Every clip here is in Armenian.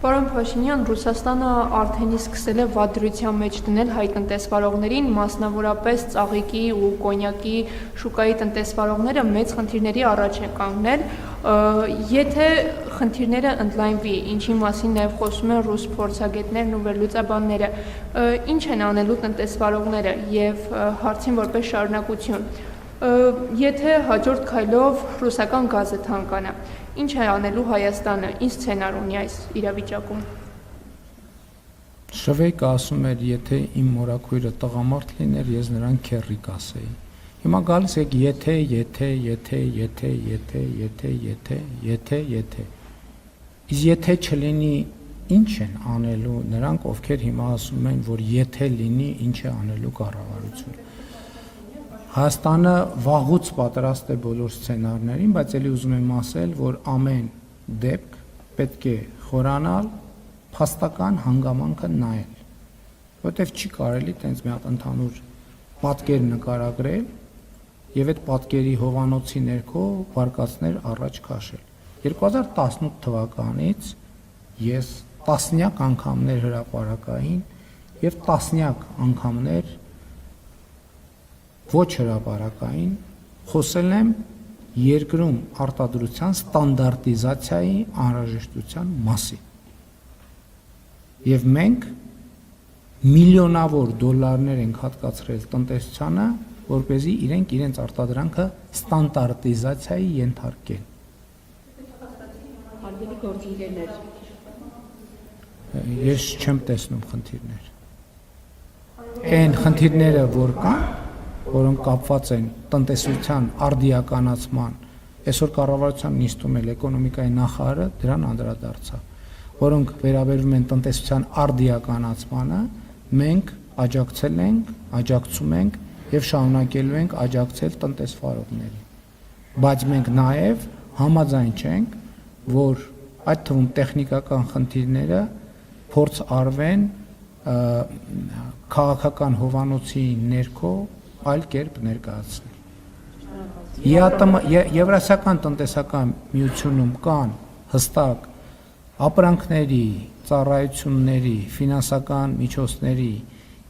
Պարոն Փաշինյան, Ռուսաստանը արդեն իսկ սկսել է վադրության մեջ դնել հայ տնտեսվարողներին, մասնավորապես ծաղիկի ու կոնյակի շուկայի տնտեսվարողները մեծ խնդիրների առաջ են կանգնել, եթե խնդիրները ընդլայնվի, ինչի մասին նաև խոսում են ռուս փորձագետներն ու վերլուծաբանները, ինչ են անելու տնտեսվարողները եւ հարցին որպես շարունակություն, եթե հաջորդ քայլով ռուսական գազը թանկանա, ինչ է անելու Հայաստանը, ինչ սցենար ունի այս իրավիճակում։ Շվեյկը ասում էր, եթե իմ մորաքույրը տղամարդ լիներ, ես նրան քեռի կասեի։ Հիմա գալիս եք եթե։ Իսկ եթե չլինի, ինչ են անելու նրանք, ովքեր հիմա ասում են, որ եթե լինի, ինչ է անելու կառավարությունը։ Հայաստանը վաղուց պատրաստ է բոլոր սցենարներին, բայց ելի ուզում եմ ասել, որ ամեն դեպք պետք է խորանալ, փաստական հանգամանքը նայել, որովհետև չի կարելի տենց մի հատ ընդհանուր պատկեր նկարագրել եւ այդ պատկերի հովանոցի ներքո վարկածներ առաջ քաշել։ 2018 թվականից ես տասնյակ անգամներ հրապարակային եւ տասնյակ անգամներ ոչ հրապարակային խոսել եմ երկրում արտադրության ստանդարտիզացիայի անհրաժեշտության մասին։ Եվ մենք միլիոնավոր դոլարներ ենք հատկացրել տնտեսությանը, որպեսզի իրենց արտադրանքը ստանդարտիզացիայի ենթարկեն։ Արգելի գործընկերներ։ Ես չեմ տեսնում խնդիրներ։ Այն խնդիրները, որ կան, որոնք կապված են տնտեսության արդիականացման, այսօր կառավարության նիստում էլ էկոնոմիկայի նախարարը դրան անդրադարձավ, որոնք վերաբերում են տնտեսության արդիականացմանը, մենք աջակցել ենք, աջակցում ենք եւ շարունակելու ենք աջակցել տնտեսվարողներին։ Բայց մենք նաեւ համաձայն չենք, որ այդ թվում տեխնիկական խնդիրները փորձ արվեն քաղաքական հովանոցի ներքո այլ կերպ ներկայացնել։ Եվրասիական տնտեսական միությունում կան հստակ ապրանքների, ծառայությունների, ֆինանսական միջոցների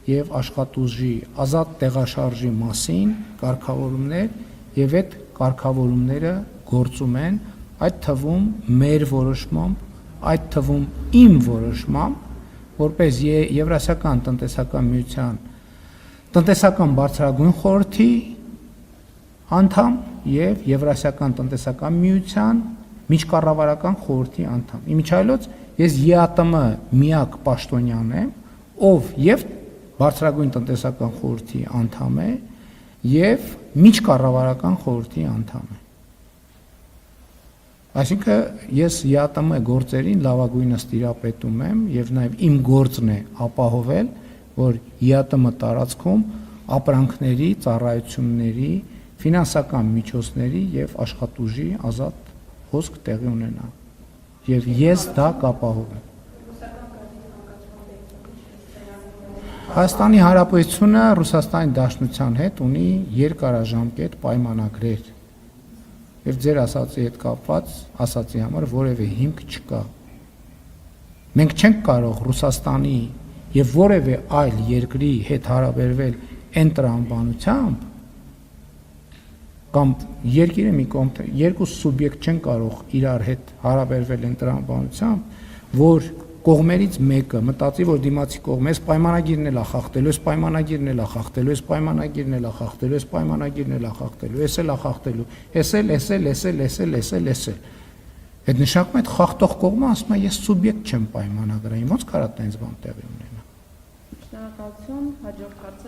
եւ աշխատուժի ազատ տեղաշարժի մասին կարգավորումներ եւ այդ կարգավորումները գործում են, այդ թվում մեր որոշմամբ, այդ թվում իմ որոշմամբ, որպես Եվրասիական տնտեսական միության տնտեսական բարձրագույն խորհրդի անդամ եւ Եվրասիական տնտեսական միության միջկառավարական խորհրդի անդամ։ Իմիջիայլոց ես ԵԱՏՄ միակ պաշտոնյան եմ, ով եւ բարձրագույն տնտեսական խորհրդի անդամ է եւ միջկառավարական խորհրդի անդամ է։ Այսինքն ես ԵԱՏՄ գործերին լավագույնս տիրապետում եմ եւ նաեւ իմ գործն է ապահովել, որ ԵԱՏՄ տարածքում ապրանքների, ծառայությունների, ֆինանսական միջոցների եւ աշխատուժի ազատ հոսք տեղի ունենա։ Եվ ես դա կապահովեմ։ Հայաստանի Հանրապետությունը Ռուսաստանի Դաշնության հետ ունի երկարաժամկետ պայմանագրեր։ Եվ ձեր ասացի հետ կապված ասացի համար որևէ հիմք չկա։ Մենք չենք կարող Ռուսաստանի եւ որևէ այլ երկրի հետ հարաբերվել այն տրամաբանությամբ կամ երկիրը մի կողմ երկու սուբյեկտ չեն կարող իրար հետ հարաբերվել այն տրամաբանությամբ, որ կողմերից մեկը մտածի, որ դիմացի կողմը այս պայմանագիրն էլ է խախտելու, այս պայմանագիրն էլ է խախտելու, այս պայմանագիրն էլ է խախտելու, այս պայմանագիրն էլ է խախտելու, էս էլ է խախտելու, էս էլ։ Այդ նշանակում է այդ խախտող կողմը ասում է ես սուբյեկտ չեմ պայմանագրային, ո՞նց կարա տենց բան տեղի ունենա։ Շնորհակալություն, հաջորդ հարցը